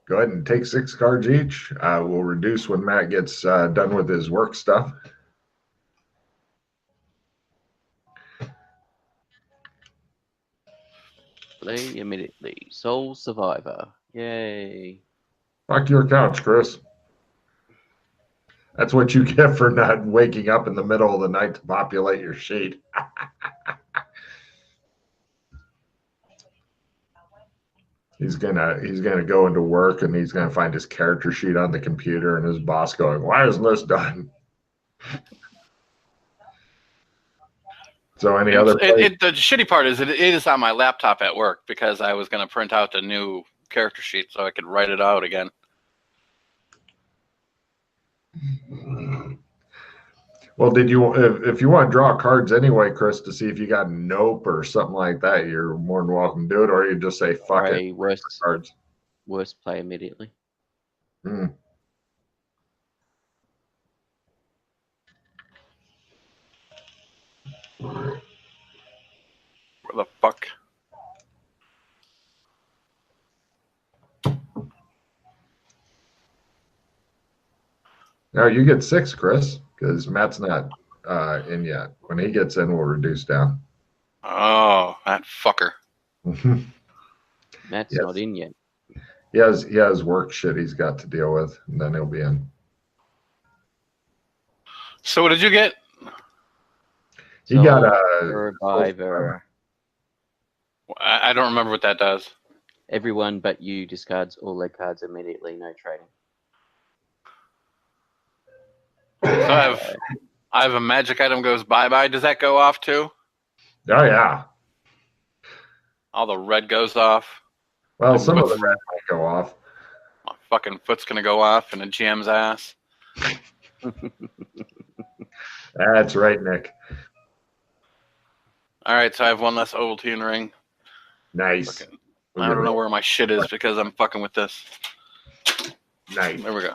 Go ahead and take 6 cards each. We'll reduce when Matt gets done with his work stuff. Play immediately. Soul Survivor. Yay. Fuck your couch, Chris. That's what you get for not waking up in the middle of the night to populate your sheet. He's gonna go into work and he's gonna find his character sheet on the computer and his boss going, "Why isn't this done?" So any other? The shitty part is it is on my laptop at work because I was going to print out the new character sheet so I could write it out again. Well, did you? If you want to draw cards anyway, Chris, to see if you got Nope or something like that, you're more than welcome to do it, or you just say fuck it. Worst play immediately. Hmm. Where the fuck? Now you get 6, Chris, because Matt's not in yet. When he gets in, we'll reduce down. Oh, that fucker. Matt's not in yet. He has work shit he's got to deal with, and then he'll be in. So what did you get? He got a Survivor. I don't remember what that does. Everyone but you discards all their cards immediately. No trading. So I have a magic item goes bye-bye. Does that go off too? Oh, yeah. All the red goes off. Well, some of the red might go off. My fucking foot's going to go off in a GM's ass. That's right, Nick. All right, so I have one less Ovaltine ring. Nice. Fucking, I don't know where my shit is because I'm fucking with this. Nice. There we go.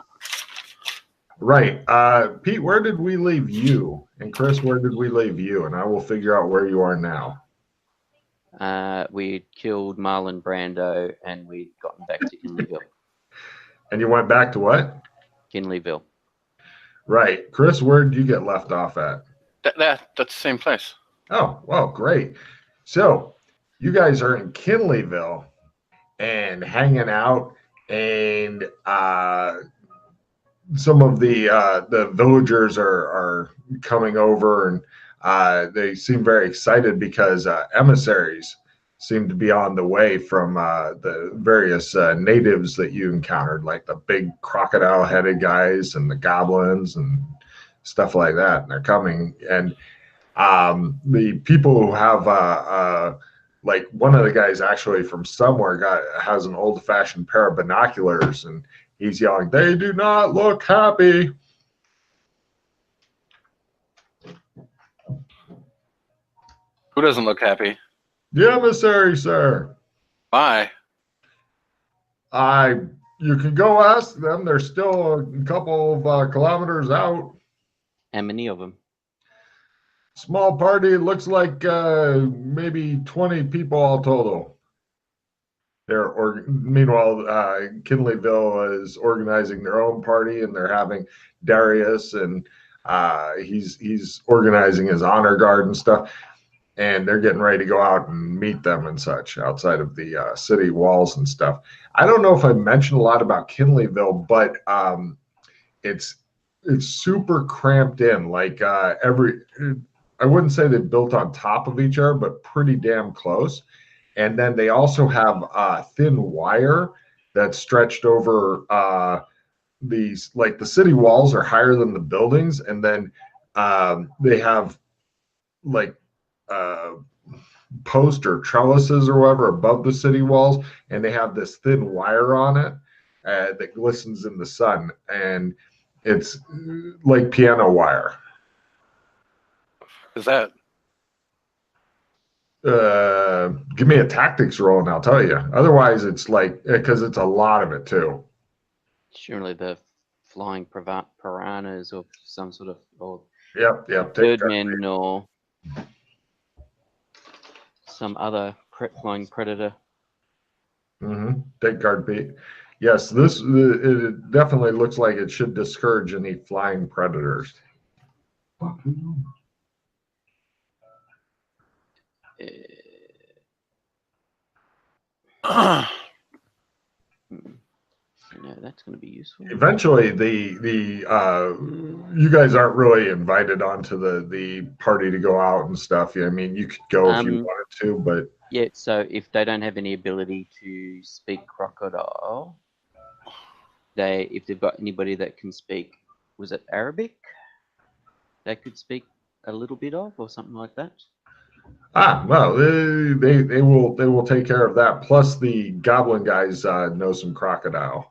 Right. Pete, where did we leave you? And Chris, where did we leave you? And I will figure out where you are now. We killed Marlon Brando and we'd gotten back to Kinleyville. And you went back to what? Kinleyville. Right. Chris, where did you get left off at? That's the same place. Oh, well, great. So you guys are in Kinleyville and hanging out, and some of the villagers are coming over, and they seem very excited because emissaries seem to be on the way from the various natives that you encountered, like the big crocodile-headed guys and the goblins and stuff like that. And they're coming, and the people who have like one of the guys actually from somewhere has an old-fashioned pair of binoculars, and he's yelling, "They do not look happy." Who doesn't look happy? The emissary, sir. Why? You can go ask them. They're still a couple of kilometers out. How many of them? Small party. It looks like maybe 20 people all total. Meanwhile, Kinleyville is organizing their own party, and they're having Darius, and he's organizing his honor guard and stuff. And they're getting ready to go out and meet them and such outside of the city walls and stuff. I don't know if I mentioned a lot about Kinleyville, but it's super cramped in. Like I wouldn't say they built on top of each other, but pretty damn close. And then they also have thin wire that's stretched over these. Like the city walls are higher than the buildings, and then they have like post or trellises or whatever above the city walls, and they have this thin wire on it that glistens in the sun, and it's like piano wire. Is that? Give me a tactics roll and I'll tell you. Otherwise, it's like, because it's a lot of it too. Surely the flying piranhas or some sort of, or Yep. birdmen or some other flying predator. Take guard, Pete. Yes, it definitely looks like it should discourage any flying predators. No, that's going to be useful. Eventually, you guys aren't really invited onto the party to go out and stuff. I mean, you could go if you wanted to, but yeah. So if they don't have any ability to speak crocodile, if they've got anybody that can speak, was it Arabic? They could speak a little bit of, or something like that. well, they will take care of that. Plus, the goblin guys know some crocodile.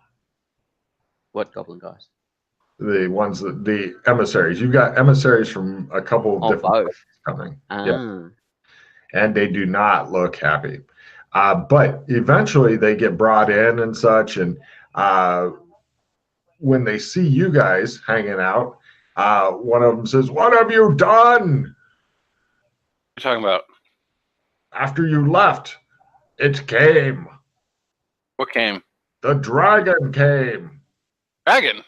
What goblin guys? The ones the emissaries. You've got emissaries from a couple of different places coming. Yeah. And they do not look happy. But eventually they get brought in and such. And when they see you guys hanging out, one of them says, "What have you done?" What are you talking about? After you left, it came. What came? The dragon came. Dragon?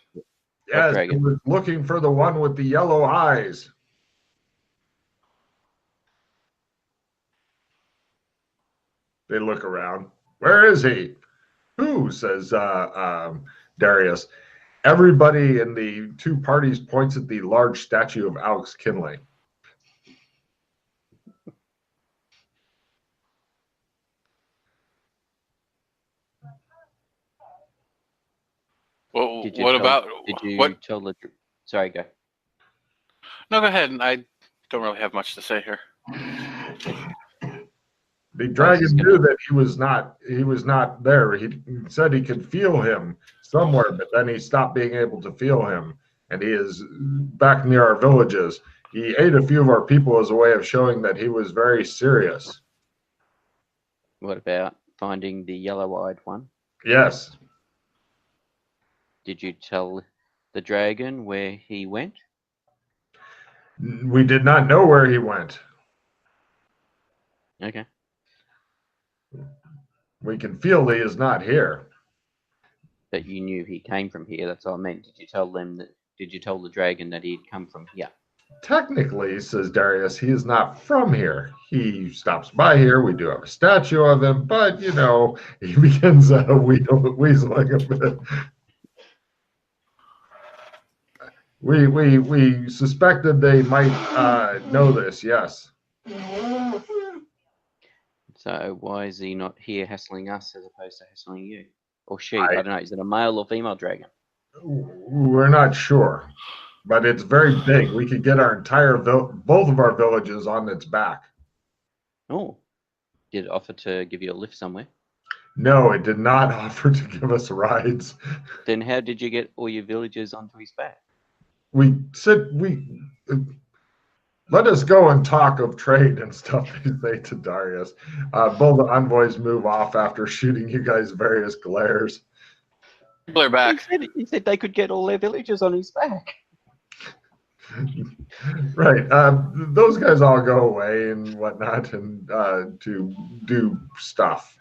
Yes, dragon? He was looking for the one with the yellow eyes. They look around. Where is he? Who? Says Darius. Everybody in the two parties points at the large statue of Alex Kinley. Well, Did you tell the? Sorry, go. No, go ahead. I don't really have much to say here. The dragon knew that he was not there. He said he could feel him somewhere, but then he stopped being able to feel him, and he is back near our villages. He ate a few of our people as a way of showing that he was very serious. What about finding the yellow-eyed one? Yes. Did you tell the dragon where he went? We did not know where he went. Okay. We can feel he is not here. But you knew he came from here. That's all I meant. Did you tell them that? Did you tell the dragon that he'd come from here? Technically, says Darius, he is not from here. He stops by here. We do have a statue of him, but he begins weaseling a bit. We suspected they might know this. Yes. So why is he not here hassling us as opposed to hassling you? Or she? I don't know. Is it a male or female dragon? We're not sure, but it's very big. We could get our entire both of our villages on its back. Oh, did it offer to give you a lift somewhere? No, it did not offer to give us rides. Then how did you get all your villagers onto his back? We said let us go and talk of trade and stuff, they say to Darius. Both the envoys move off after shooting you guys various glares. They're back. He said they could get all their villagers on his back. Right. Those guys all go away and whatnot and to do stuff.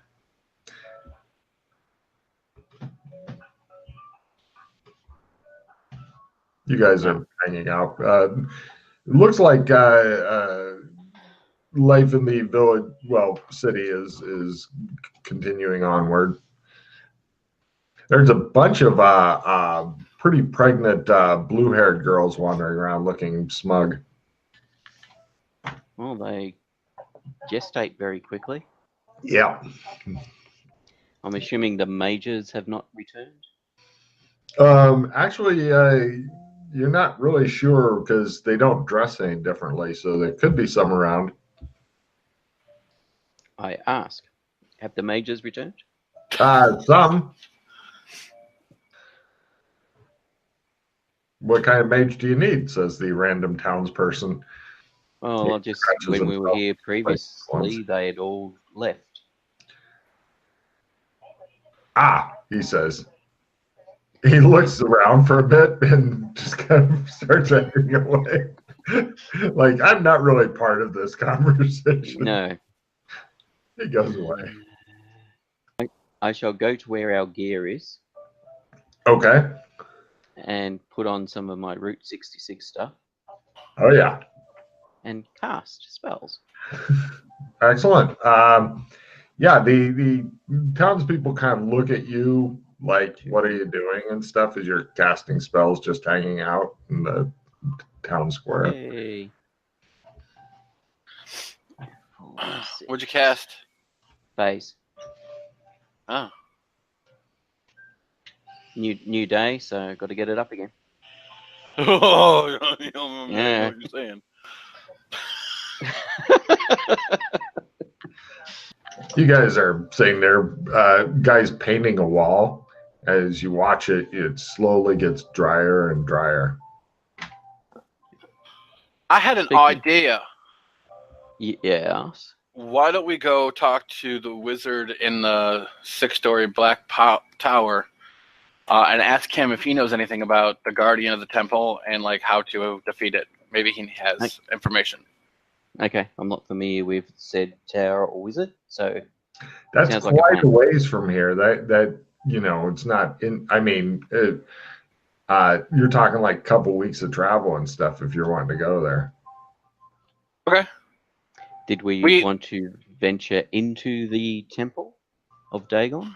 You guys are hanging out. It looks like life in the village, city is continuing onward. There's a bunch of pretty pregnant blue-haired girls wandering around looking smug. Well, they gestate very quickly. Yeah. I'm assuming the mages have not returned? Actually, you're not really sure because they don't dress any differently, so there could be some around. I ask, have the mages returned? Some. What kind of mage do you need? Says the random townsperson. Well, just when we were here previously, they had all left. He says. He looks around for a bit and just kind of starts acting away. Like, I'm not really part of this conversation. No. He goes away. I shall go to where our gear is Okay. and put on some of my Route 66 stuff Oh yeah. and cast spells. Excellent. Yeah, the townspeople kind of look at you like, "What are you doing?" and stuff as you're casting spells, just hanging out in the town square. Yay. What'd you cast? Phase. Oh. New day, so got to get it up again. Oh, you know Yeah. what you're saying. You guys are sitting there, guys painting a wall. As you watch it, it slowly gets drier and drier. I had an Speaking- idea. Yes. Why don't we go talk to the wizard in the 6-story black tower and ask him if he knows anything about the guardian of the temple and like how to defeat it? Maybe he has information. Okay, I'm not familiar with said tower or wizard, so That's sounds like a quite a plan. ways from here. That it's not in. I mean, you're talking like a couple weeks of travel and stuff if you're wanting to go there. Okay. Did we want to venture into the temple of Dagon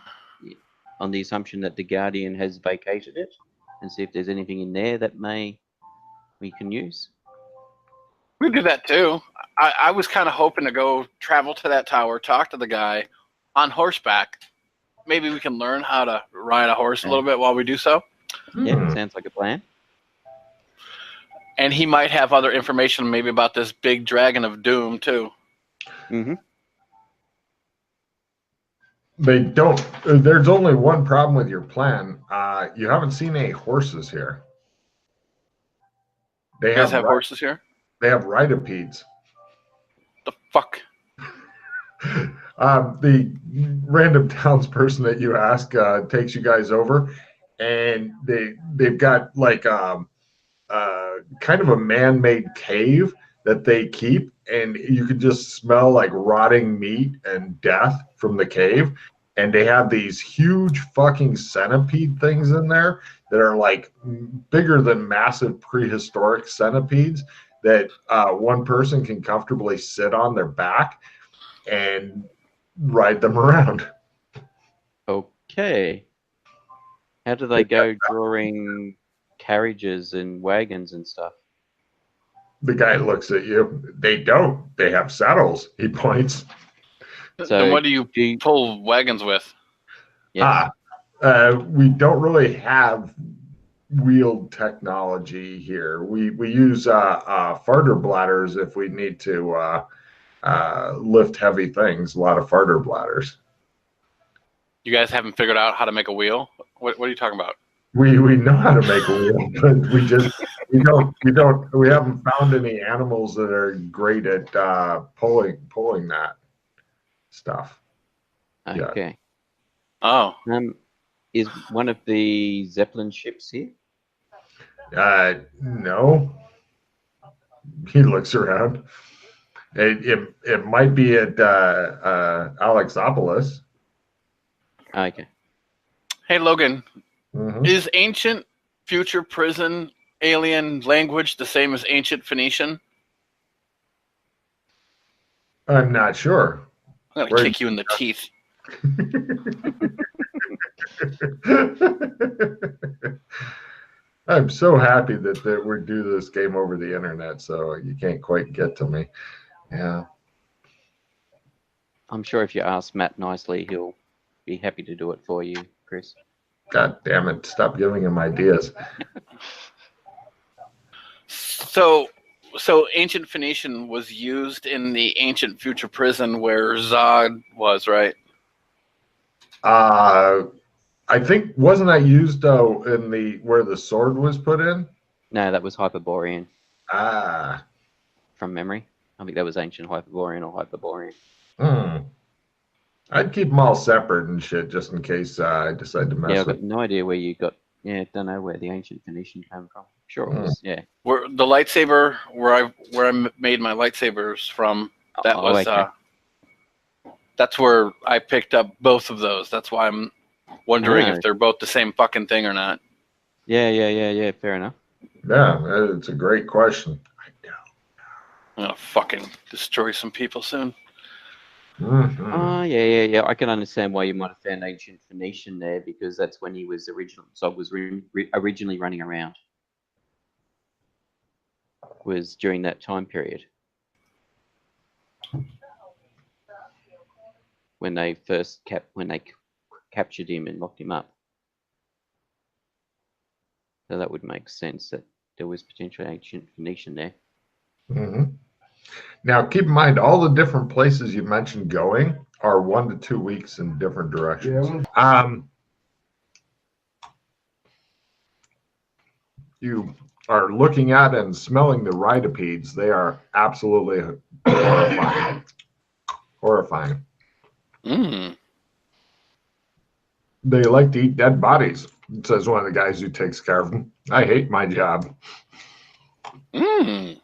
on the assumption that the guardian has vacated it and see if there's anything in there that we can use? We do that too. I was kind of hoping to go travel to that tower, talk to the guy on horseback. Maybe we can learn how to ride a horse a little bit while we do so. Yeah, sounds like a plan. And he might have other information maybe about this big dragon of doom too. Mm-hmm. They don't. There's only one problem with your plan. You haven't seen any horses here. They You guys have horses here? They have ridopedes. The fuck? The random townsperson that you ask takes you guys over, and they've got like kind of a man-made cave that they keep, and you can just smell like rotting meat and death from the cave. And they have these huge fucking centipede things in there that are like bigger than massive prehistoric centipedes that one person can comfortably sit on their back and ride them around. Okay. How do they go drawing carriages and wagons and stuff? The guy looks at you. They don't. They have saddles. He points. So then what do you pull wagons with? Yes. We don't really have wheeled technology here. We use farter bladders if we need to lift heavy things. A lot of farter bladders. You guys haven't figured out how to make a wheel? What are you talking about? We know how to make a wheel, but we haven't found any animals that are great at pulling that stuff. Okay. Oh. Is one of the Zeppelin ships here? No. He looks around. It might be at Alexopolis. Okay. Hey, Logan, Mhm. is ancient future prison alien language the same as ancient Phoenician? I'm not sure. I'm going to kick you in the teeth. I'm so happy that we do this game over the internet, so you can't quite get to me. Yeah. I'm sure if you ask Matt nicely, he'll be happy to do it for you, Chris. God damn it. Stop giving him ideas. So ancient Phoenician was used in the ancient future prison where Zod was, right? I think, wasn't that used in the where the sword was put in? No, that was Hyperborean Ah. from memory. I think that was ancient Hyperborean or Hyperborean. I'd keep them all separate and shit just in case I decide to mess Yeah, I've with got no idea where you got. Yeah, don't know where the ancient Phoenician came from. Sure, it was. Yeah. Where the lightsaber, where I made my lightsabers from, that was okay. that's where I picked up both of those. That's why I'm Wondering No. if they're both the same fucking thing or not. Yeah. Fair enough. Yeah, it's a great question. I'm gonna fucking destroy some people soon. Mhm. Yeah. I can understand why you might have found ancient Phoenician there, because that's when he was originally running around. Was during that time period when they first captured him and locked him up. So that would make sense that there was potential ancient Phoenician there. Mhm. Now, keep in mind, all the different places you mentioned going are 1 to 2 weeks in different directions. You are looking at and smelling the rhidopedes. They are absolutely horrifying. Horrifying. Mm. They like to eat dead bodies, says one of the guys who takes care of them. I hate my job, Mm.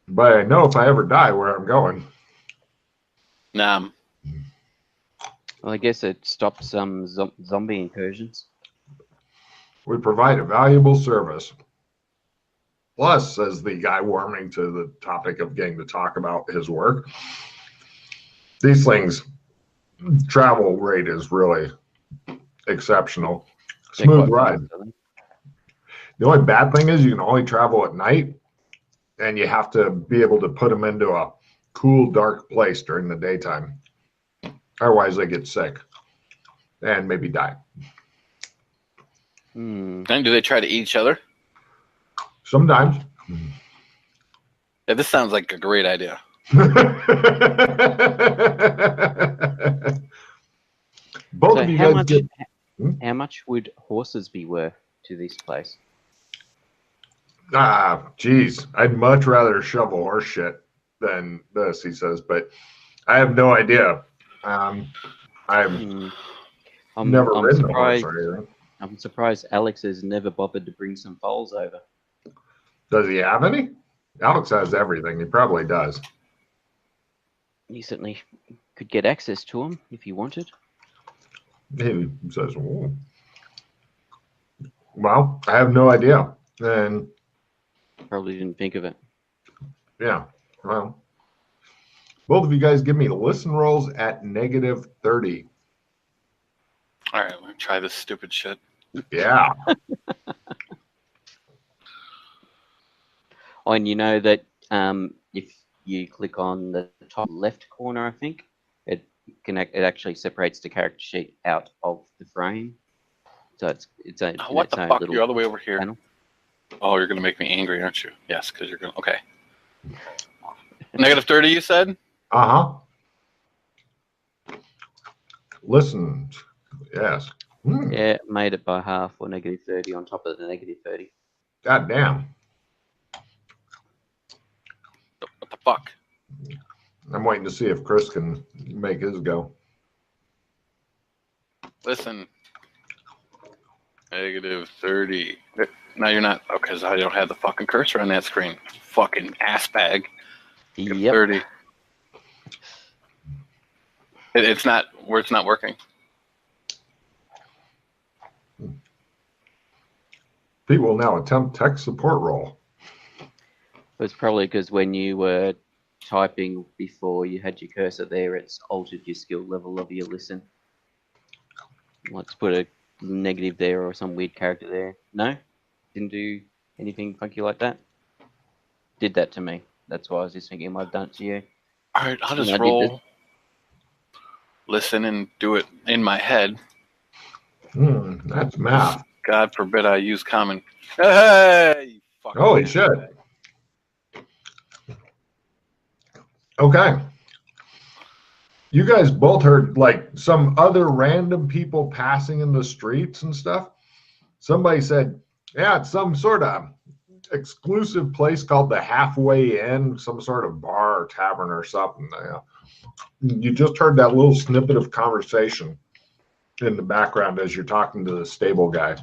but I know if I ever die where I'm going. Nah. Well, I guess it stops some zombie incursions. We provide a valuable service. Plus, says the guy warming to the topic of getting to talk about his work, these things, travel rate is really exceptional. They're Smooth quite ride. fast, I think. The only bad thing is you can only travel at night, and you have to be able to put them into a cool, dark place during the daytime. Otherwise, they get sick and maybe die. Hmm. And do they try to eat each other? Sometimes. Yeah, this sounds like a great idea. Both So of you how guys much? get. How much would horses be worth to this place? Geez, I'd much rather shovel horse shit than this, he says, but I have no idea. I've Hmm. never I'm ridden a horse surprised. or anything. I'm surprised Alex has never bothered to bring some foals over. Does he have any? Alex has everything. He probably does. You certainly could get access to them if you wanted. He says, "Oh." Well, I have no idea. And Probably didn't think of it. yeah, well, both of you guys give me listen rolls at -30. All right, let me try this stupid shit. Yeah. Oh, and you know that if you click on the top left corner, I think it actually separates the character sheet out of the frame. So it's a Oh, what the own fuck? little You're all the way over here. panel. Oh, you're gonna make me angry, aren't you? Yes, because you're gonna. Okay. -30, you said? Uh-huh. Listen. Yes. Yeah, made it by half, or -30 on top of the -30. God damn. What the fuck? I'm waiting to see if Chris can make his go. Listen. -30. No, you're not. Okay, because I don't have the fucking cursor on that screen. Fucking ass bag. Yep. 30. It's not where it's not working. Pete will now attempt tech support role. It's probably because when you were typing before you had your cursor there, it's altered your skill level of your listen. Let's put a negative there or some weird character there. No? Didn't do anything funky like that? Did that to me. That's why I was just thinking I might have done it to you. All right, I'll just And I did roll, listen, and do it in my head. That's math. God forbid I use common. Hey! Fucking Holy ass shit. bag. Okay. You guys both heard like some other random people passing in the streets and stuff. Somebody said, yeah, it's some sort of exclusive place called the Halfway Inn, some sort of bar or tavern or something. You just heard that little snippet of conversation in the background as you're talking to the stable guy.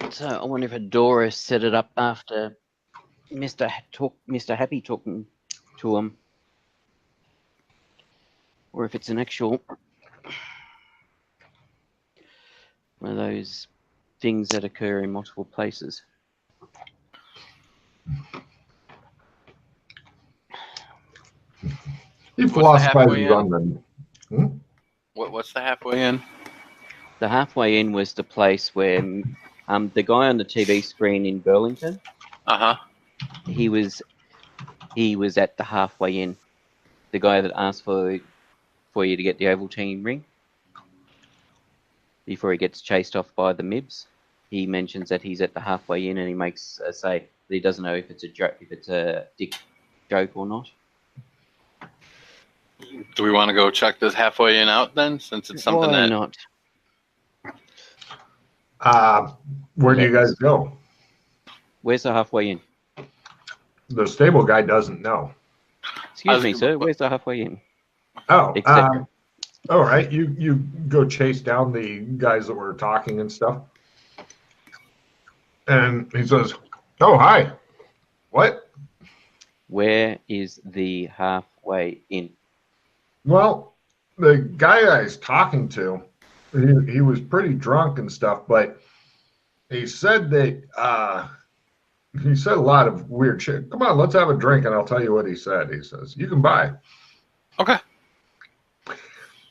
So I wonder if Adora set it up after Mr. Happy talking to him, or if it's an actual one of those things that occur in multiple places. He philosophizes on them. What's the halfway in? The halfway in was the place where the guy on the TV screen in Burlington. He was at the halfway in. The guy that asked for you to get the Ovaltine ring before he gets chased off by the Mibs. He mentions that he's at the halfway in, and he makes a say that he doesn't know if it's a joke, if it's a dick joke or not. Do we want to go check this halfway in out then, since it's something Why that? Not? Where do you guys go? Where's the halfway in? The stable guy doesn't know. Excuse me, sir. Where's the halfway in? Oh, Etc. all right. You go chase down the guys that were talking and stuff. And he says, "Oh, hi. What? Where is the halfway in?" Well, the guy I was talking to, he was pretty drunk and stuff, but he said that he said a lot of weird shit. Come on, let's have a drink, and I'll tell you what he said. He says, "You can buy." Okay.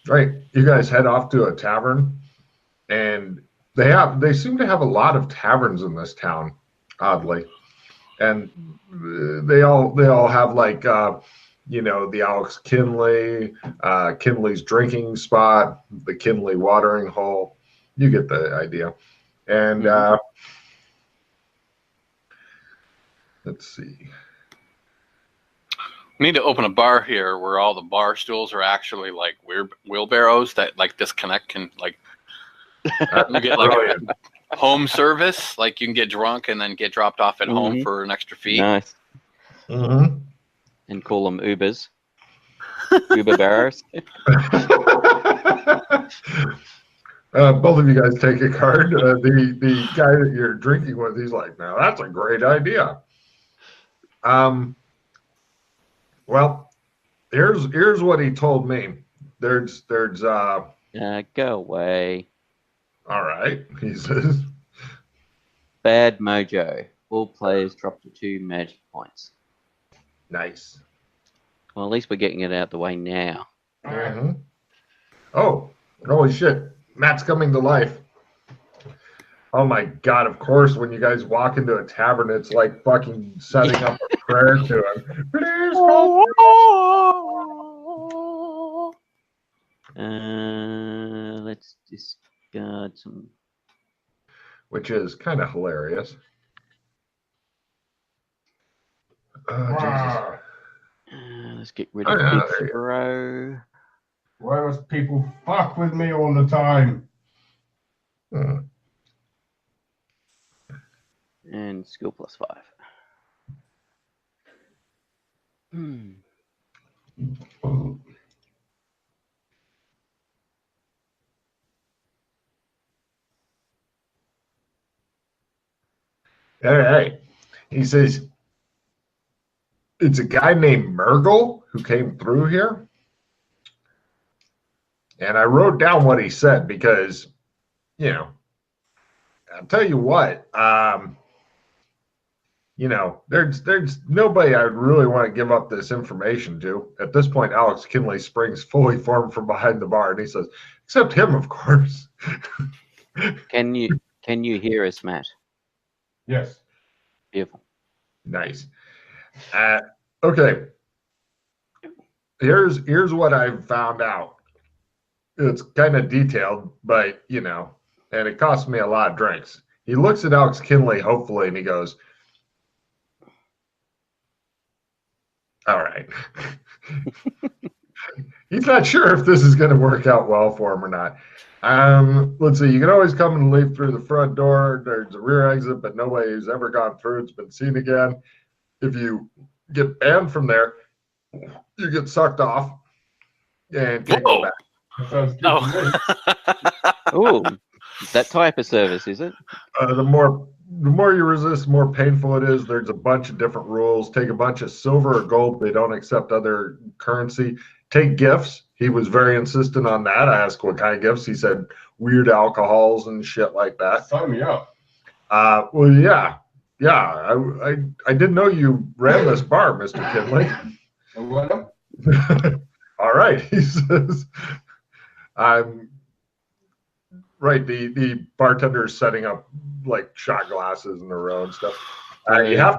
Right. You guys head off to a tavern, and they seem to have a lot of taverns in this town, oddly, and they all have like the Alex Kinley, Kinley's drinking spot, the Kinley watering hole. You get the idea. And let's see. We need to open a bar here where all the bar stools are actually like wheelbarrows that like disconnect and like you get like a home service. Like you can get drunk and then get dropped off at home for an extra fee. Nice. Mm-hmm. And call them Ubers. Uber barrows. Both of you guys take a card. The guy that you're drinking with, he's like, "Now that's a great idea." Well, here's what he told me. There's Go away. all right, he says. Bad mojo. All players drop to 2 magic points. Nice. Well, at least we're getting it out the way now. Mm-hmm. Oh, holy shit. Matt's coming to life. Oh my God, of course, when you guys walk into a tavern, it's like fucking setting up a prayer to him. Please help me. Let's discard some. Which is kind of hilarious. Jesus. Let's get rid of Big Bro. Why must people fuck with me all the time? And skill +5. All right. He says, it's a guy named Murgle who came through here. And I wrote down what he said because, I'll tell you what, there's nobody I would really want to give up this information to. At this point, Alex Kinley springs fully formed from behind the bar, and he says, except him, of course. Can you hear us, Matt? Yes. Beautiful. Nice. Okay. Here's what I've found out. It's kind of detailed, but and it cost me a lot of drinks. He looks at Alex Kinley hopefully, and he goes, all right. He's not sure if this is going to work out well for him or not. Let's see. You can always come and leave through the front door. There's a rear exit, but nobody's ever gone through. It's been seen again. If you get banned from there, you get sucked off and can't go back. That sounds good Oh. to me. Ooh, that type of service, is it? The more you resist, the more painful it is. There's a bunch of different rules. Take a bunch of silver or gold. They don't accept other currency. Take gifts. He was very insistent on that. I asked what kind of gifts. He said weird alcohols and shit like that. Sign me up. Well, yeah. I didn't know you ran this bar, Mr. Kinley. What? All right, he says. I'm right. The bartender is setting up like shot glasses in a row and stuff. You have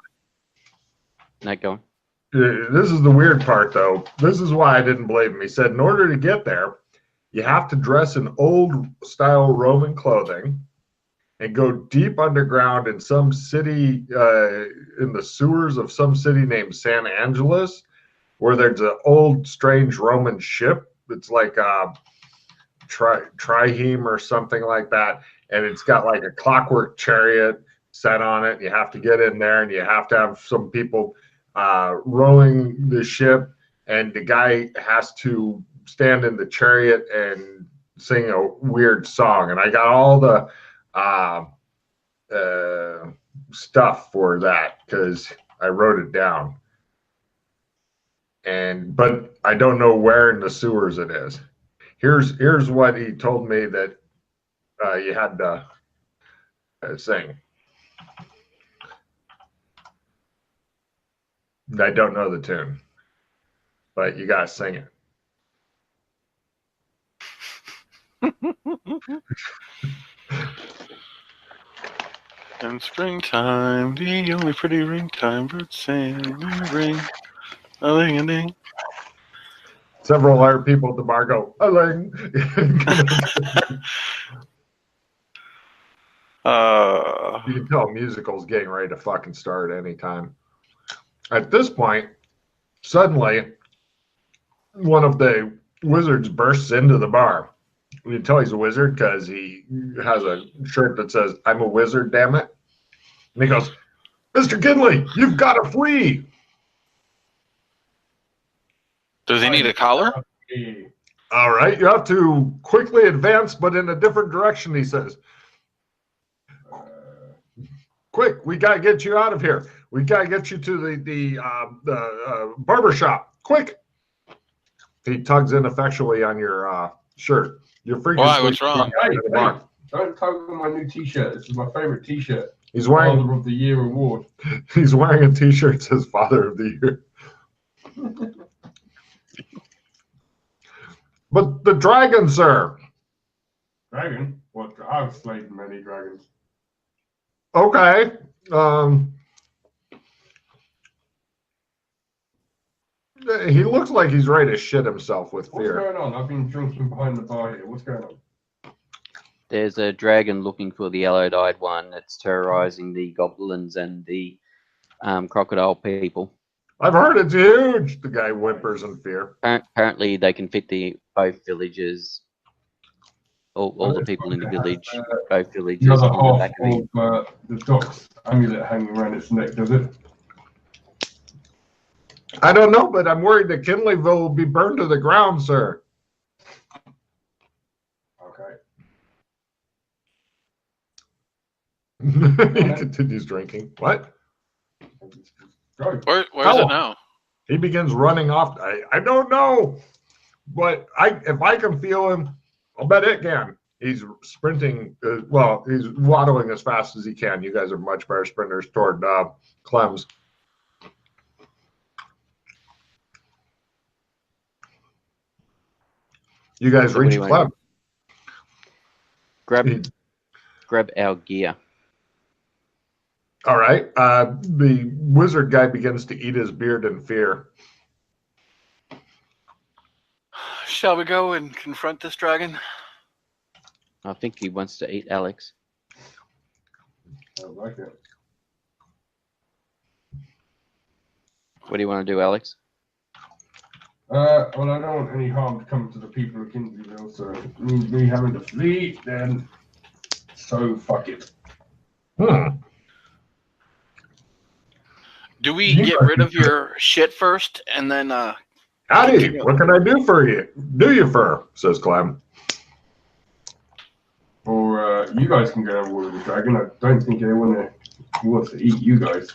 No, go on. This is the weird part, though. This is why I didn't believe him. He said, in order to get there, you have to dress in old-style Roman clothing and go deep underground in some city, in the sewers of some city named San Angeles, where there's an old, strange Roman ship. It's like a triheme or something like that, and it's got like a clockwork chariot set on it. You have to get in there, and you have to have some people rowing the ship, and the guy has to stand in the chariot and sing a weird song. And I got all the stuff for that because I wrote it down. But I don't know where in the sewers it is. Here's what he told me that you had to sing. I don't know the tune, but you gotta sing it. In springtime, the only pretty ringtime, birds sing, ring, a ling a ding. Several other people at the bar go, "Aling." You can tell musical's getting ready to fucking start anytime. At this point, suddenly, one of the wizards bursts into the bar. You can tell he's a wizard because he has a shirt that says, "I'm a wizard, damn it." And he goes, "Mr. Kinley, you've got to flee." Does he need a collar? All right, you have to quickly advance, but in a different direction, he says. Quick, we got to get you out of here. We got to get you to the barber shop. Quick. He tugs ineffectually on your shirt. You're freaking. Why? What's wrong? Hey, don't tug on my new T-shirt. This is my favorite T-shirt. He's wearing Father of the Year award. He's wearing a T-shirt that says Father of the Year. But the dragon, sir. Dragon? What? I've slayed many dragons. Okay. He looks like he's ready to shit himself with What's fear. going on? I've been drinking behind the bar here. What's going on? There's a dragon looking for the yellow-eyed one that's terrorizing the goblins and the crocodile people. I've heard it's huge. The guy whimpers in fear. Apparently, they can fit both villages, all the people in the village, both villages. The other on the half back of of the doc's amulet hanging around its neck, does it? I don't know, but I'm worried that Kinleyville will be burned to the ground, sir. Okay. He continues drinking. What? Go. Where's Oh. it now? He begins running off. I don't know, but if I can feel him, I'll bet it can. He's sprinting. He's waddling as fast as he can. You guys are much better sprinters toward Clem's. You guys So what reach do you Clem. the grab our gear. All right. The wizard guy begins to eat his beard in fear. Shall we go and confront this dragon? I think he wants to eat Alex. I like it. What do you want to do, Alex? Well, I don't want any harm to come to the people of Kinsleyville, so if it means me having to flee, then so fuck it. Do we get rid of your shit first and then Howdy, what can I do for you? Do you for? Says Clem. Or you guys can go over with the dragon. I don't think anyone wants to eat you guys.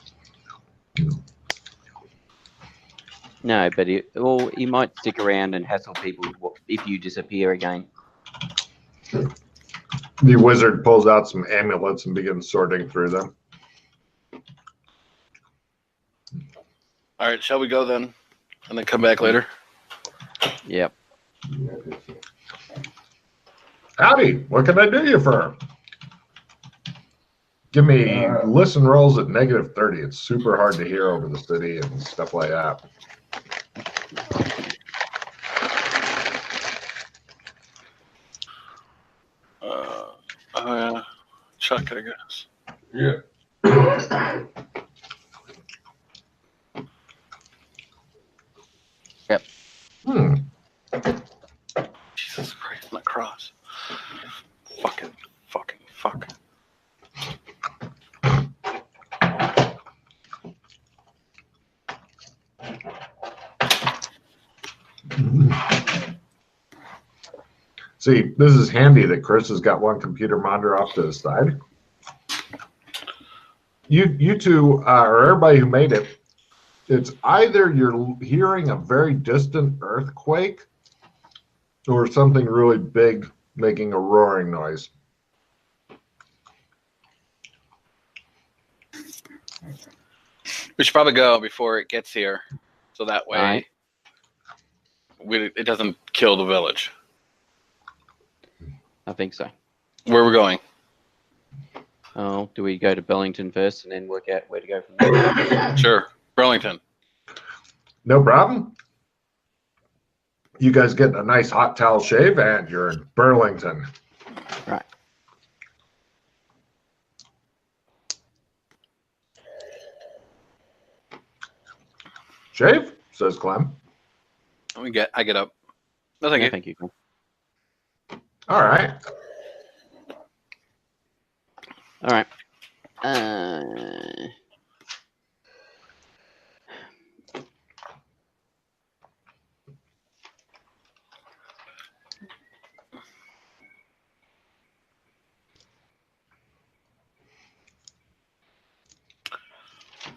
No, but he might stick around and hassle people if you disappear again. The wizard pulls out some amulets and begins sorting through them. All right, shall we go then, and then come back later? Yep. Howdy, what can I do you for? Give me listen rolls at -30. It's super hard to hear over the city and stuff like that. Chuck, I guess. Yeah. Yep. Jesus Christ, my cross. Fuck. See, this is handy that Chris has got one computer monitor off to the side. You two, or everybody who made it, it's either you're hearing a very distant earthquake or something really big making a roaring noise. We should probably go before it gets here, so that way it doesn't kill the village. I think so. Where are we going? Oh, do we go to Bellington first and then work out where to go from there? Sure. Burlington. No problem. You guys get a nice hot towel shave and you're in Burlington. Right. Shave? Says Clem. I get up. No, thank Yeah, you. thank you. All right. All right.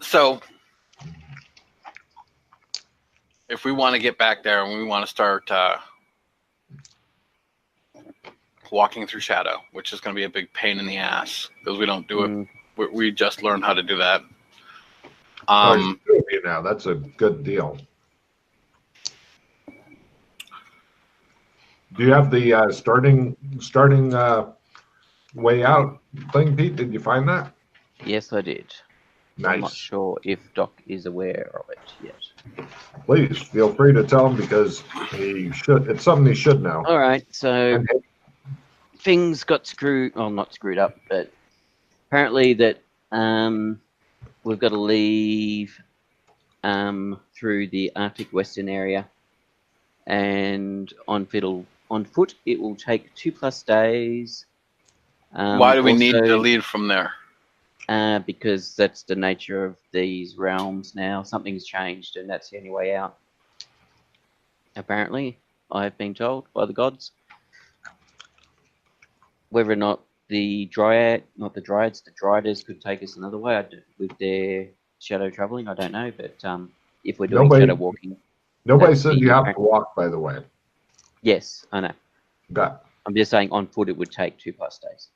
So, if we want to get back there and we want to start walking through shadow, which is going to be a big pain in the ass because we don't do it. We just learned how to do that. Now that's a good deal. Do you have the starting way out thing, Pete? Did you find that? Yes, I did. Nice. I'm not sure if Doc is aware of it yet. Please feel free to tell him because he should. It's something he should know. All right, so things got not screwed up, but apparently that we've got to leave through the Arctic Western area, and on foot it will take 2+ days. Why do we need to leave from there? Because that's the nature of these realms now. Something's changed, and that's the only way out. Apparently, I have been told by the gods. Whether or not the Dryaders could take us another way with their shadow traveling, I don't know. But if we're doing shadow walking, nobody said you have to walk. By the way. Yes, I know. Got. I'm just saying on foot it would take 2+ days.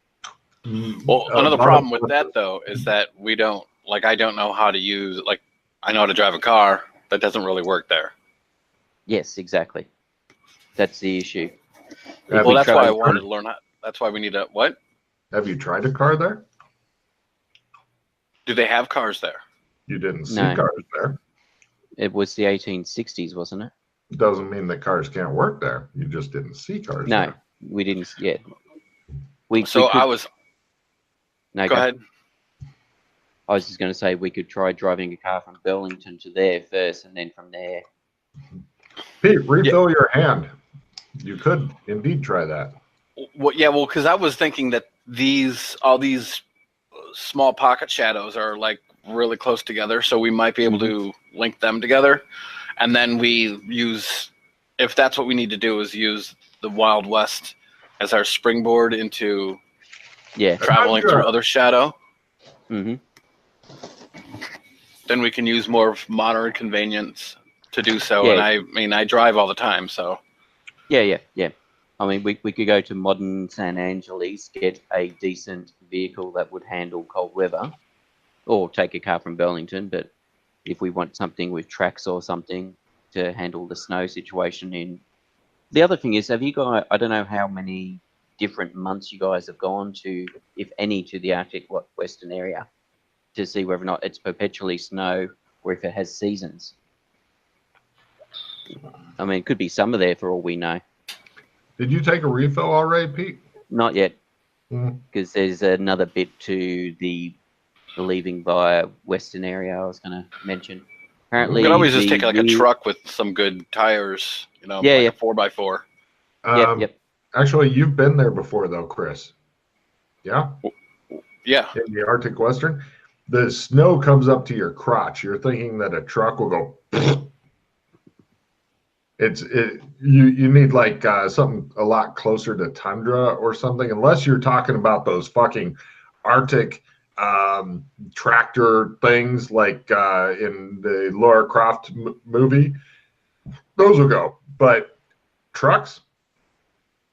Well, another problem with that though is that we don't I don't know how to use I know how to drive a car. That doesn't really work there. Yes, exactly. That's the issue. Well, that's why I wanted to learn how. That's why we need what? Have you tried a car there? Do they have cars there? You didn't see cars there. It was the 1860s, wasn't it? Doesn't mean that cars can't work there. You just didn't see cars No, there. we didn't yet. No, go ahead. I was just going to say we could try driving a car from Burlington to there first, and then from there. Pete, refill your hand. You could indeed try that. Well, because I was thinking that all these small pocket shadows are really close together, so we might be able to link them together. And then we use, if that's what we need to do, is use the Wild West as our springboard into traveling through other Shadow. Mm-hmm. Then we can use more of modern convenience to do so. Yeah. And I mean, I drive all the time, so. Yeah. I mean, we could go to modern San Angeles, get a decent vehicle that would handle cold weather, or take a car from Burlington. But if we want something with tracks or something to handle the snow situation in. The other thing is, have you guys, I don't know how many different months you guys have gone to, if any, to the Arctic Western area to see whether or not it's perpetually snow or if it has seasons. I mean, it could be summer there for all we know. Did you take a refill already, Pete? Not yet, Mm. because there's another bit to the leaving via Western area I was going to mention. Apparently, We could always just take like a new- truck with some good tires, you know, Yeah, like yeah. a 4x4. Yep. Actually, you've been there before, though, Chris. Yeah? Yeah. In the Arctic Western. The snow comes up to your crotch. You're thinking that a truck will go. You need like something a lot closer to tundra or something, unless you're talking about those fucking Arctic tractor things like in the Lara Croft movie. Those will go, but trucks.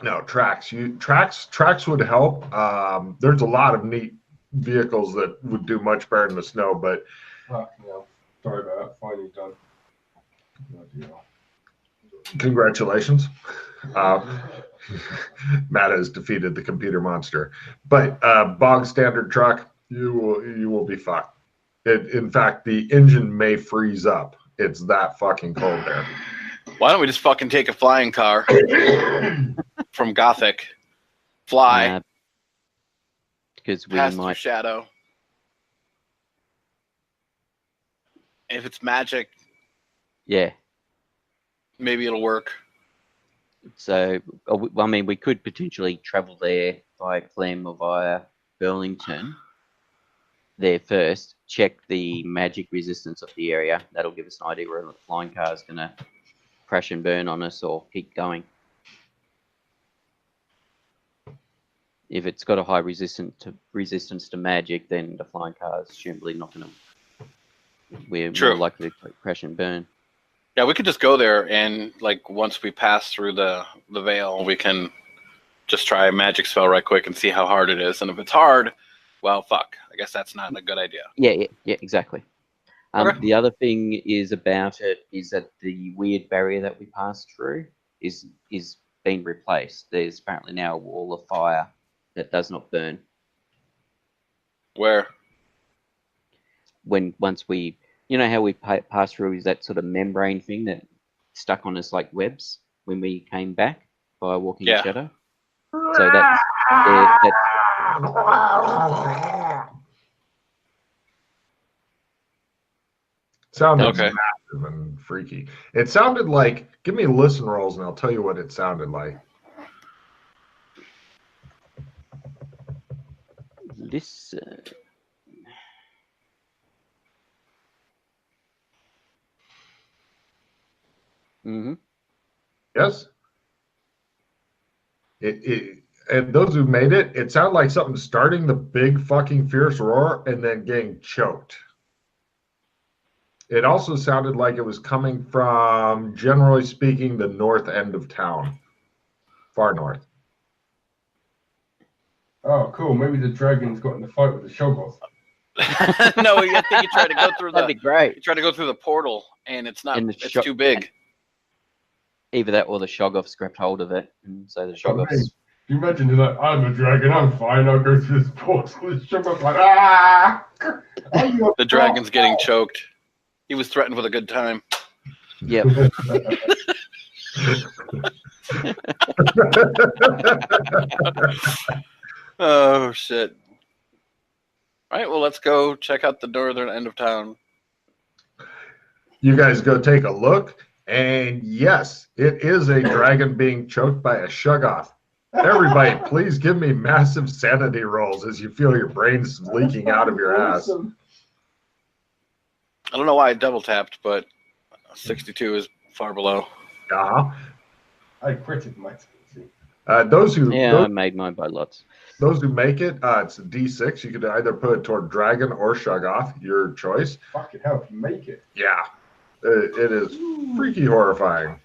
No, tracks. Tracks would help. There's a lot of neat vehicles that would do much better in the snow, but No. Sorry about that. Finally done. Bloody hell. congratulations. Matt has defeated the computer monster. But bog standard truck, you will be fucked. In fact, the engine may freeze up. It's that fucking cold there. Why don't we just fucking take a flying car from Gothic, fly because we past through might. Shadow. If it's magic, Yeah. maybe it'll work. So, I mean, we could potentially travel there via Clem or via Burlington there first, check the magic resistance of the area. That'll give us an idea whether the flying car is going to crash and burn on us or keep going. If it's got a high resistance to magic, then the flying car is presumably not going to. We're True. more likely to crash and burn. Yeah, we could just go there and like once we pass through the veil, we can just try a magic spell right quick and see how hard it is. And if it's hard, well, fuck. I guess that's not a good idea. Yeah, exactly. Okay. The other thing is about it is that the weird barrier that we passed through is being replaced. There's apparently now a wall of fire that does not burn. Where? Once we, you know how we pass through is that sort of membrane thing that stuck on us like webs when we came back by walking in shadow. So that's sounded Okay. massive and freaky. It sounded like, give me listen rolls and I'll tell you what it sounded like. listen. Mm-hmm. Yes. And those who made it, it sounded like something starting the big fucking fierce roar and then getting choked. It also sounded like it was coming from, generally speaking, the north end of town. Far north. Oh, cool. Maybe the dragon's got in the fight with the Shoggoth. No, I think you try to go through That'd be great. you try to go through the portal and it's not. And It's too big. Either that or the Shoggoths grabbed hold of it, and so the Shoggoths. Can you imagine you're like, I'm a dragon, I'm fine, I'll go through this portal. The Shoggoth's like, ah! The dragon's getting choked. He was threatened with a good time. Yep. Oh shit! All right, well, let's go check out the northern end of town. You guys go take a look, and yes, it is a dragon being choked by a Shoggoth. Everybody, please give me massive sanity rolls as you feel your brains leaking out of your ass. I don't know why I double tapped, but 62 is far below. Yeah. I critted my see. Those who Yeah, I made mine by lots. those who make it, it's a D6. You could either put it toward Dragon or Shoggoth, your choice. Fucking hell, if you make it. Yeah, it is freaky horrifying.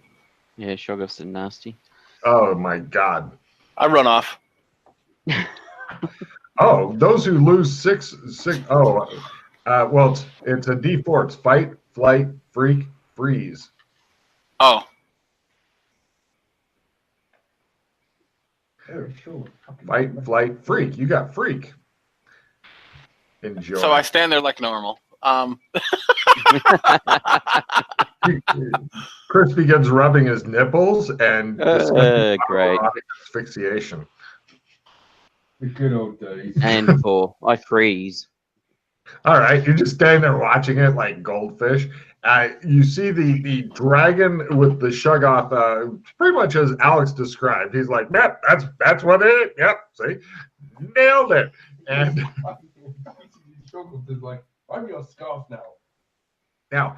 Yeah, Shoggoths are nasty. Oh my god. I run off. Oh, those who lose six. Oh, well, it's a D4. It's fight, flight, freak, freeze. Oh, Oh, sure. Fight, flight, freak. You got freak. Enjoy. so I stand there like normal. Chris begins rubbing his nipples and great. asphyxiation. The good old days. And 4. I freeze. All right, you're just standing there watching it like goldfish. You see the dragon with the Shoggoth, pretty much as Alex described. He's like, yep, that's what it is. Yep, see, nailed it. And Is like, I'm your scarf now. now,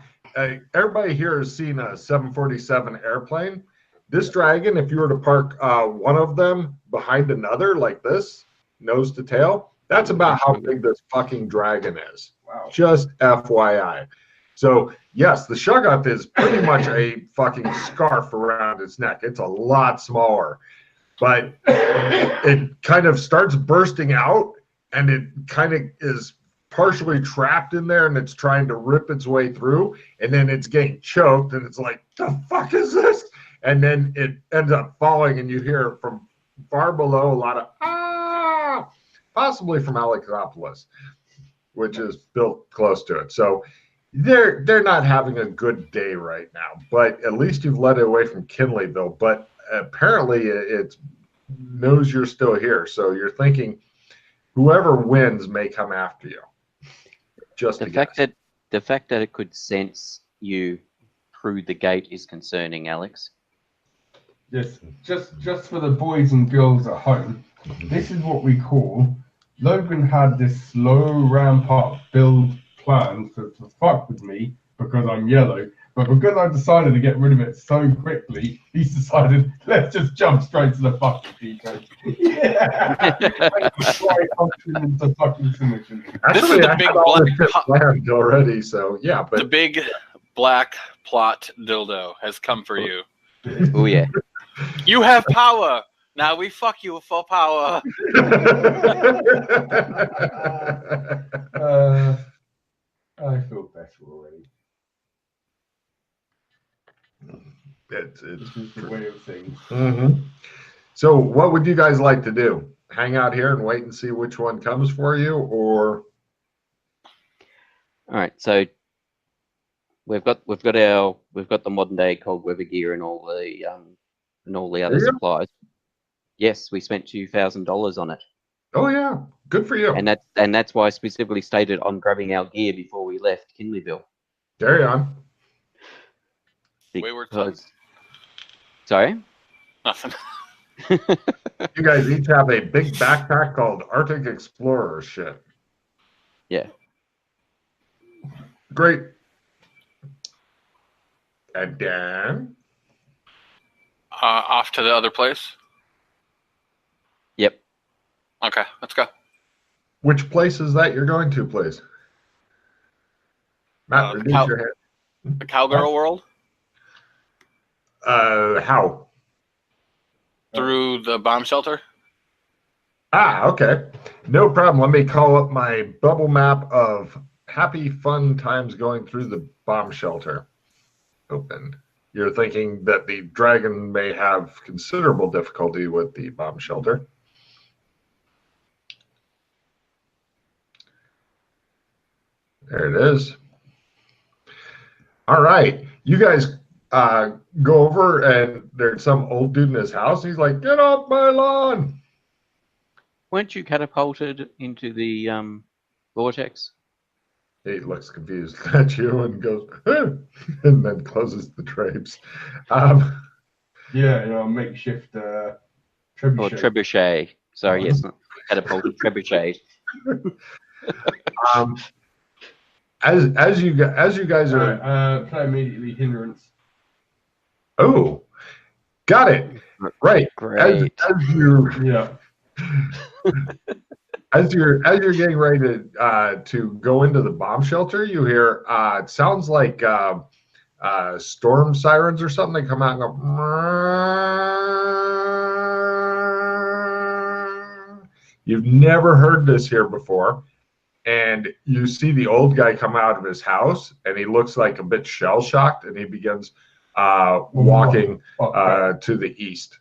everybody here has seen a 747 airplane. This dragon, if you were to park one of them behind another like this, nose to tail, that's about how big this fucking dragon is. Wow. Just FYI. So, yes, the Shoggoth is pretty much a fucking scarf around its neck. It's a lot smaller. But it kind of starts bursting out, and it kind of is partially trapped in there, and it's trying to rip its way through, and then it's getting choked, and it's like, the fuck is this? And then it ends up falling, and you hear from far below a lot of, ah, possibly from Alexopolis, which is built close to it. So they're not having a good day right now, but at least you've led it away from Kinleyville. But apparently it knows you're still here, so you're thinking whoever wins may come after you. Just The fact that it could sense you through the gate is concerning, Alex. Yes, just for the boys and girls at home, this is what we call. Logan had this slow ramp up build plan to fuck with me because I'm yellow, but because I decided to get rid of it so quickly, he's decided let's just jump straight to the fucking defense. Yeah, function into fucking submission. This is Actually, the I big had all black this shit planned already, so yeah. But the big black plot dildo has come for you. Oh yeah. You have power. Now we fuck you for power. I feel better already. it's This is the way of things. Mm-hmm. So, what would you guys like to do? Hang out here and wait and see which one comes for you, or All right, so we've got the modern day cold weather gear and all the other Yeah. supplies. Yes, we spent $2,000 on it, oh yeah, good for you. and that's why I specifically stated on grabbing our gear before we left Kinleyville. Carry on. Wayward son. Because, sorry. Nothing. You guys each have a big backpack called Arctic Explorer shit. Yeah. Great. And Dan? Off to the other place. Yep. Okay, let's go. Which place is that you're going to, please? Matt, reduce your hand. The cowgirl world How? through the bomb shelter. Ah, okay. No problem. Let me call up my bubble map of happy, fun times going through the bomb shelter. Open. You're thinking that the dragon may have considerable difficulty with the bomb shelter. There it is. All right. You guys go over, and there's some old dude in his house. He's like, get off my lawn. Weren't you catapulted into the vortex? He looks confused at you and goes, "Huh," and then closes the drapes. Yeah, makeshift trebuchet. Or trebuchet? Sorry, yes, not catapulted, trebuchet. as you guys are Play immediately hindrance. Got it. Right. Great. As you Yeah. as you're getting ready to go into the bomb shelter, you hear it sounds like storm sirens or something. They come out and go. You've never heard this here before, and you see the old guy come out of his house, and he looks like a bit shell shocked, and he begins walking to the east.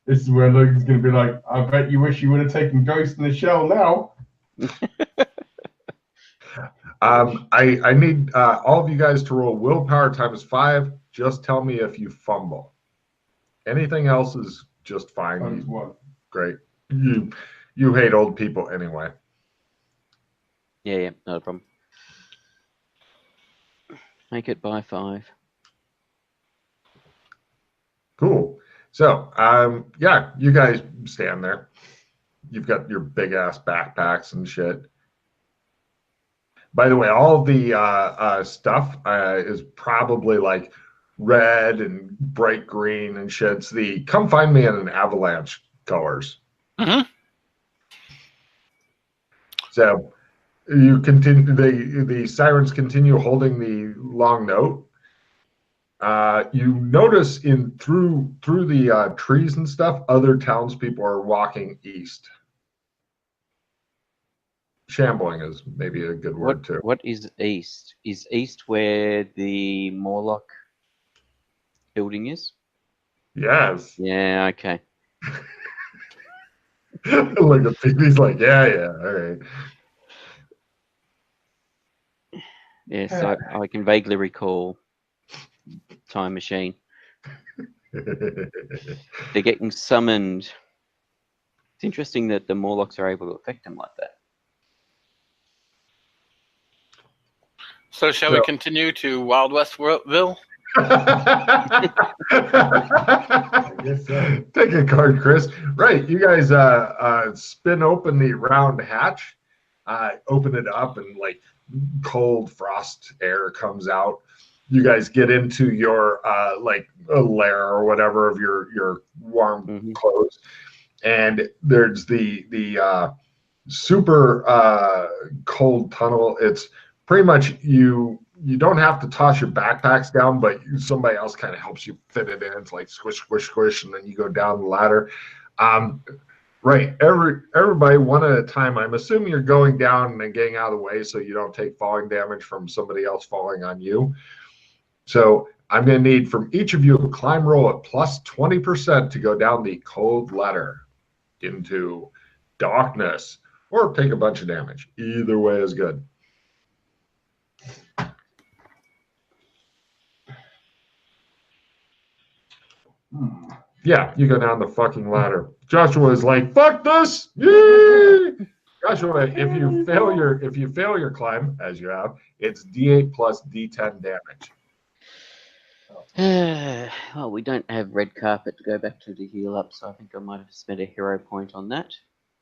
This is where Logan's going to be like, I bet you wish you would have taken Ghost in the Shell now. I need all of you guys to roll willpower ×5. Just tell me if you fumble. Anything else is just fine. ×1. Great. You hate old people anyway. Yeah, no problem. Make it by 5. Cool. So, yeah, you guys stand there. You've got your big ass backpacks and shit. By the way, all of the stuff is probably like red and bright green and shit. It's the come find me in an avalanche colors. Mm-hmm. So you continue. The sirens continue holding the long note. You notice through the trees and stuff, other townspeople are walking east. Shambling is maybe a good word too. What is east? Is east where the Morlock building is? Yes. Yeah, okay. Look at Pete. He's like, yeah, all right. Yes, I can vaguely recall Time Machine. They're getting summoned. It's interesting that the Morlocks are able to affect them like that. So shall we continue to Wild Westville? I guess so. Take a card, Chris. Right, you guys spin open the round hatch, open it up, and like cold frost air comes out. You guys get into your like a lair or whatever of your warm clothes, and there's the super cold tunnel. It's pretty much you don't have to toss your backpacks down, but somebody else kind of helps you fit it in. It's like squish, squish, squish, and then you go down the ladder. Right, everybody one at a time. I'm assuming you're going down and then getting out of the way so you don't take falling damage from somebody else falling on you. So I'm going to need from each of you a climb roll at plus 20% to go down the cold ladder into darkness, or take a bunch of damage. Either way is good. Yeah, you go down the fucking ladder. Joshua is like, "Fuck this!" Yay! Joshua, if you fail your climb, as you have, it's D8 plus D10 damage. Well, we don't have red carpet to go back to heal up, so I think I might have spent a hero point on that.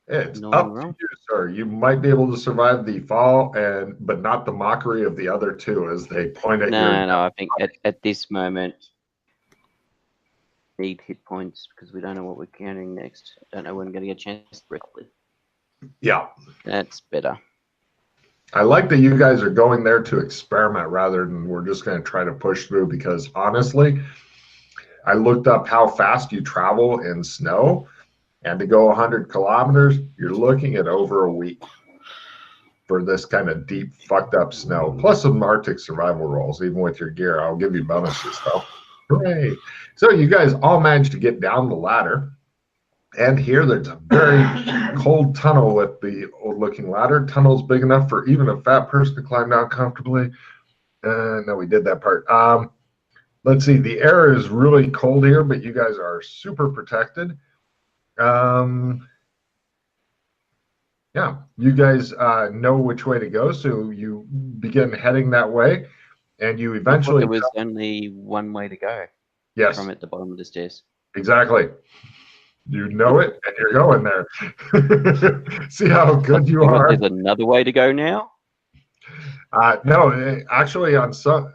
It's up to you, sir. You might be able to survive the fall, but not the mockery of the other two as they point at you. No, I think at this moment, need hit points because we don't know what we're counting next. Don't know when we're going to get a chance to briefly. Yeah. That's better. I like that you guys are going there to experiment rather than we're just going to try to push through, because honestly, I looked up how fast you travel in snow, and to go 100 kilometers, you're looking at over a week for this kind of deep, fucked up snow, plus some Arctic survival rolls, even with your gear. I'll give you bonuses though. Hooray. So you guys all managed to get down the ladder. And here there's a very cold tunnel with the old-looking ladder. Tunnel's big enough for even a fat person to climb down comfortably. No, we did that part. Let's see. The air is really cold here, but you guys are super protected. Yeah, you guys know which way to go, so you begin heading that way, and you eventually... There was only one way to go. Yes. From at the bottom of the stairs. Exactly. You know it, and you're going there. See how good you are. There's another way to go now? No, actually, on some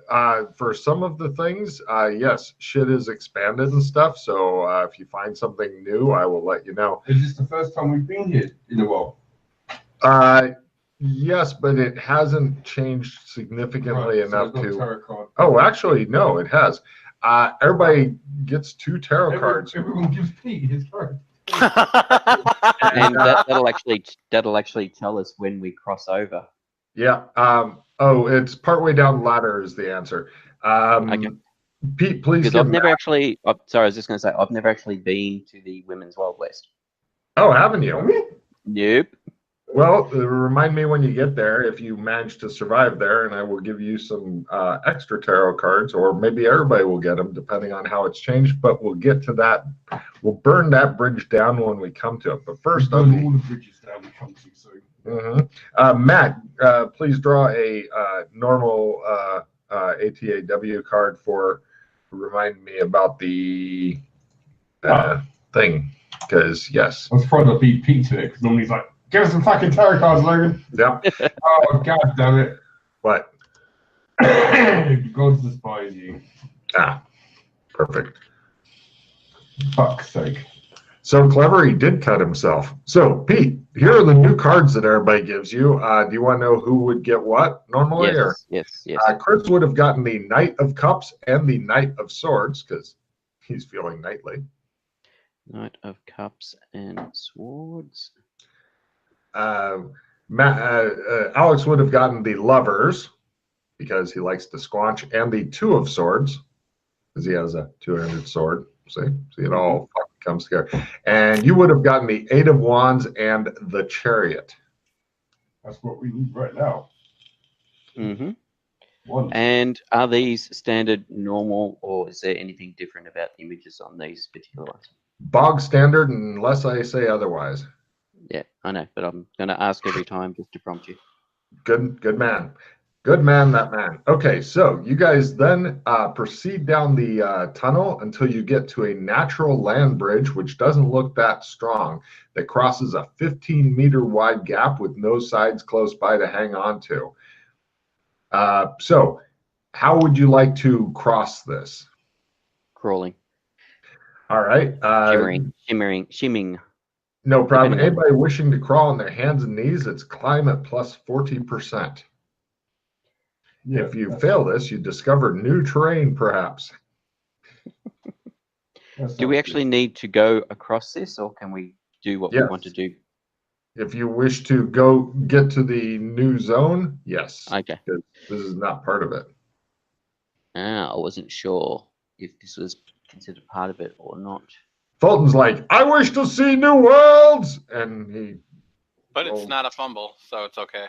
for some of the things, yes, shit is expanded and stuff. So if you find something new, I will let you know. Is this the first time we've been here in a while? Yes, but it hasn't changed significantly Right, so enough it's not to. tarot card. Oh, actually, no, it has. Everybody gets 2 tarot cards. Everyone gives Pete his card. And that'll actually tell us when we cross over. Yeah. It's partway down the ladder is the answer. Okay. Pete, please Because give I've never actually. Sorry, I was just going to say I've never actually been to the Women's Wild West. Oh, haven't you? Nope. Well, remind me when you get there if you manage to survive there, and I will give you some extra tarot cards, or maybe everybody will get them, depending on how it's changed. But we'll get to that. We'll burn that bridge down when we come to it. But first, all the bridges down we come to. So, Matt, please draw a normal ATAW card for. Remind me about the thing, because yes, I was trying to beat Pete to it because normally he's like, "Give us some fucking tarot cards, Logan." Yeah. Oh god damn it! What? The gods despise you. Perfect. Fuck's sake. So clever, he did cut himself. So, Pete, here are the new cards that everybody gives you. Do you want to know who would get what normally? Yes. Chris would have gotten the Knight of Cups and the Knight of Swords because he's feeling knightly. Knight of Cups and Swords. Alex would have gotten the Lovers because he likes to squanch, and the Two of Swords because he has a two-handed sword. See, it all comes together. And you would have gotten the Eight of Wands and the Chariot. That's what we need right now. Mm-hmm. One. And are these standard, normal, or is there anything different about the images on these particular ones? Bog standard, unless I say otherwise. Yeah, I know, but I'm going to ask every time just to prompt you. Good man. Good man, that man. Okay, so you guys then proceed down the tunnel until you get to a natural land bridge, which doesn't look that strong, that crosses a 15-meter wide gap with no sides close by to hang on to. So how would you like to cross this? Crawling. All right. Shimming. No problem. Anybody wishing to crawl on their hands and knees, it's climb at plus 40%. Yeah, if you fail this, you discover new terrain, perhaps. Do we actually need to go across this, or can we do what we want to do? If you wish to go get to the new zone, yes. Okay. Because this is not part of it. I wasn't sure if this was considered part of it or not. Fulton's like, I wish to see new worlds, and he. But it's not a fumble, so it's okay.